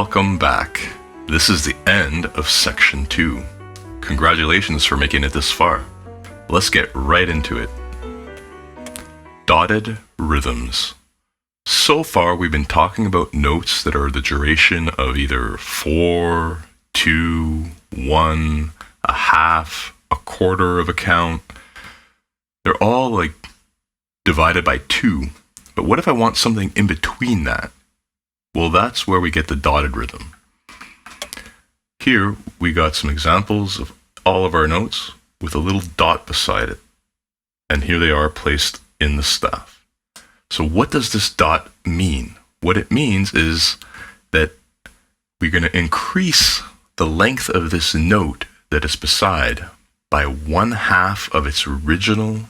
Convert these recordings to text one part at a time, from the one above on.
Welcome back. This is the end of section 2. Congratulations for making it this far. Let's get right into it. Dotted rhythms. So far we've been talking about notes that are the duration of either 4, 2, 1, a half, a quarter of a count. They're all like divided by 2. But what if I want something in between that? Well, that's where we get the dotted rhythm. Here we got some examples of all of our notes with a little dot beside it. And here they are placed in the staff. So what does this dot mean? What it means is that we're going to increase the length of this note that is beside by 1/2 of its original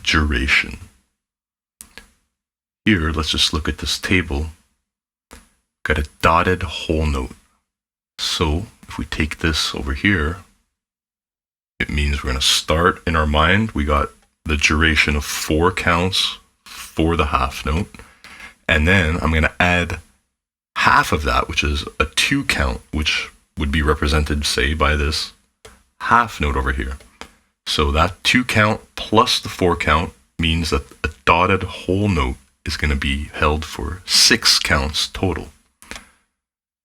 duration. Here, let's just look at this table. Got a dotted whole note. So if we take this over here, it means we're going to start in our mind. We got the duration of 4 counts for the half note. And then I'm going to add half of that, which is a 2 count, which would be represented, say, by this half note over here. So that 2 count plus the 4 count means that a dotted whole note is going to be held for 6 counts total.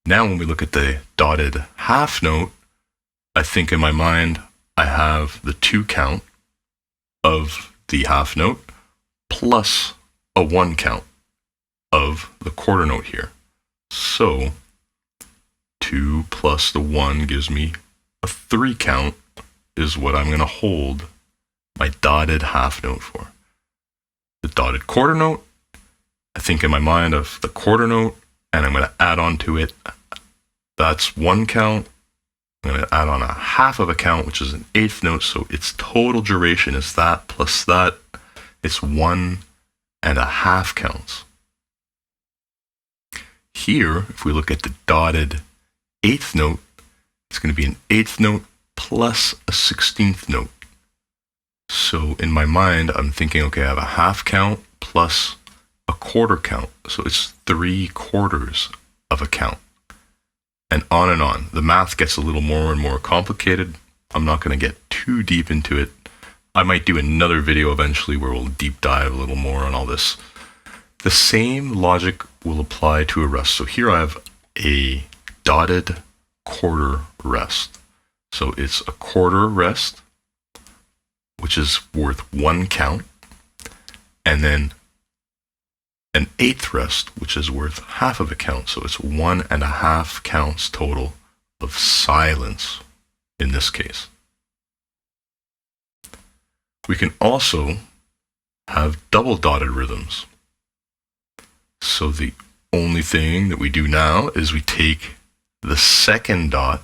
Now when we look at the dotted half note, I think in my mind I have the 2 count of the half note plus a 1 count of the quarter note here. So 2 plus the 1 gives me a 3 count is what I'm going to hold my dotted half note for. The dotted quarter note, I think in my mind of the quarter note, and I'm going to add on to it. That's 1 count. I'm going to add on a half of a count, which is an 1/8 note. So its total duration is that plus that. It's 1.5 counts. Here, if we look at the dotted 1/8 note, it's going to be an 1/8 note plus a 16th note. So in my mind, I'm thinking, okay, I have a half count plus a quarter count. So it's 3/4 of a count. And on and on. The math gets a little more and more complicated. I'm not going to get too deep into it. I might do another video eventually where we'll deep dive a little more on all this. The same logic will apply to a rest. So here I have a dotted quarter rest. So it's a quarter rest, which is worth 1 count. And then an 1/8 rest, which is worth half of a count. So it's 1.5 counts total of silence in this case. We can also have double dotted rhythms. So the only thing that we do now is we take the second dot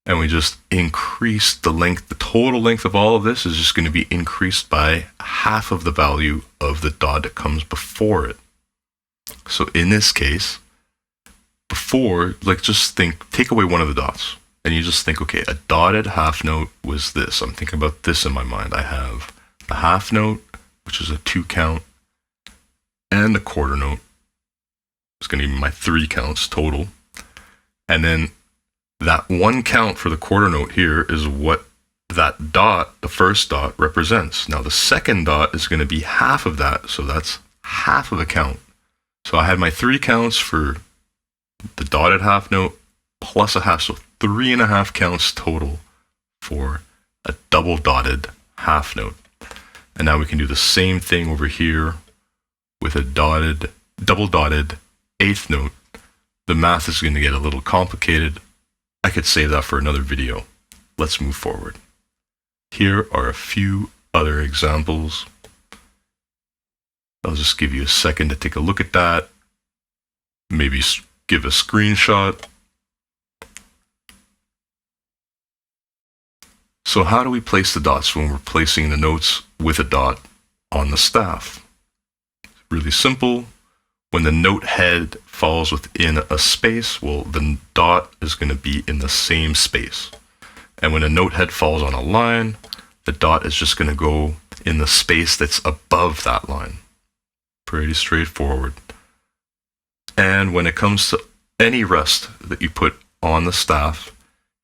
and we just increase the length. The total length of all of this is just going to be increased by half of the value of the dot that comes before it. So in this case, before, like just think, take away one of the dots and you just think, okay, a dotted half note was this. I'm thinking about this in my mind. I have the half note, which is a 2 count, and the quarter note. It's going to be my 3 counts total. And then that 1 count for the quarter note here is what that dot, the first dot, represents. Now the second dot is going to be half of that, so that's half of a count. So I had my 3 counts for the dotted half note plus a half, so 3.5 counts total for a double dotted half note. And now we can do the same thing over here with a double dotted 1/8 note. The math is going to get a little complicated. I could save that for another video. Let's move forward. Here are a few other examples. I'll just give you a second to take a look at that. Maybe give a screenshot. So how do we place the dots when we're placing the notes with a dot on the staff? Really simple. When the note head falls within a space, well, the dot is going to be in the same space. And when a note head falls on a line, the dot is just going to go in the space that's above that line. Pretty straightforward. And when it comes to any rest that you put on the staff,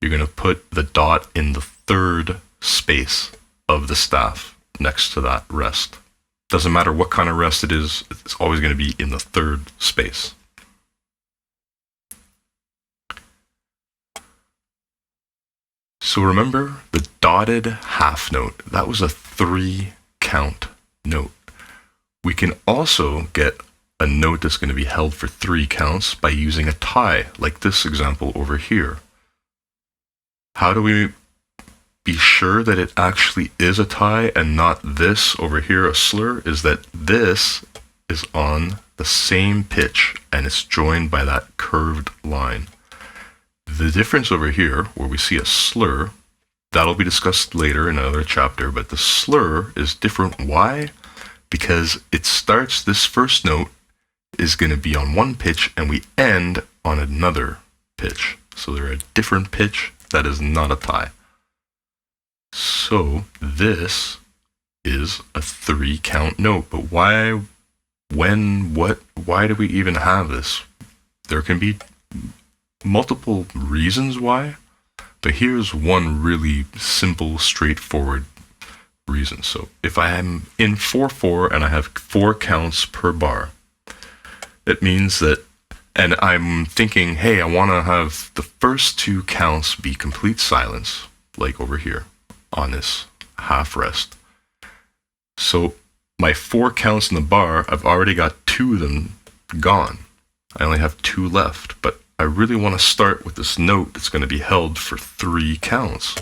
you're going to put the dot in the third space of the staff next to that rest. Doesn't matter what kind of rest it is, it's always going to be in the third space. So remember the dotted half note, that was a 3-count note. We can also get a note that's going to be held for 3 counts by using a tie, like this example over here. How do we be sure that it actually is a tie and not this over here, a slur? Is that this is on the same pitch and it's joined by that curved line. The difference over here, where we see a slur, that'll be discussed later in another chapter, but the slur is different. Why? Because it starts, this first note is going to be on one pitch and we end on another pitch. So they're a different pitch. That is not a tie. So this is a 3-count note. But why, when, what, why do we even have this? There can be multiple reasons why, but here's one really simple, straightforward reason. So if I am in 4/4 and I have 4 counts per bar, it means that, and I'm thinking, hey, I want to have the first 2 counts be complete silence, like over here on this half rest. So my 4 counts in the bar, I've already got 2 of them gone. I only have 2 left, but I really want to start with this note that's going to be held for 3 counts.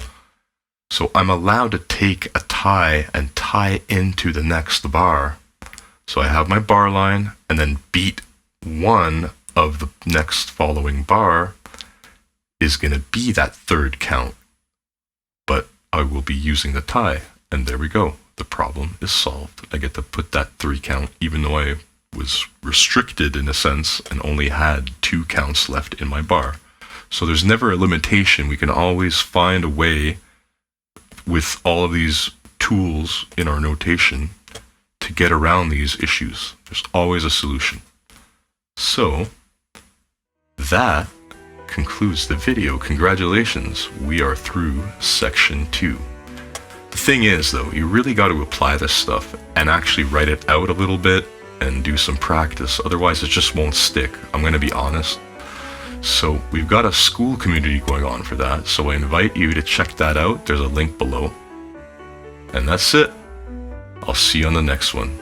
So I'm allowed to take a tie and tie into the next bar. So I have my bar line and then beat one of the next following bar is going to be that 3rd count. But I will be using the tie, and there we go. The problem is solved. I get to put that 3 count, even though I was restricted in a sense and only had 2 counts left in my bar. So there's never a limitation. We can always find a way with all of these tools in our notation to get around these issues. There's always a solution. So that concludes the video. Congratulations, we are through section 2. The thing is though, you really got to apply this stuff and actually write it out a little bit and do some practice, otherwise it just won't stick. I'm going to be honest. So we've got a school community going on for that, so I invite you to check that out. There's a link below. And that's it. I'll see you on the next one.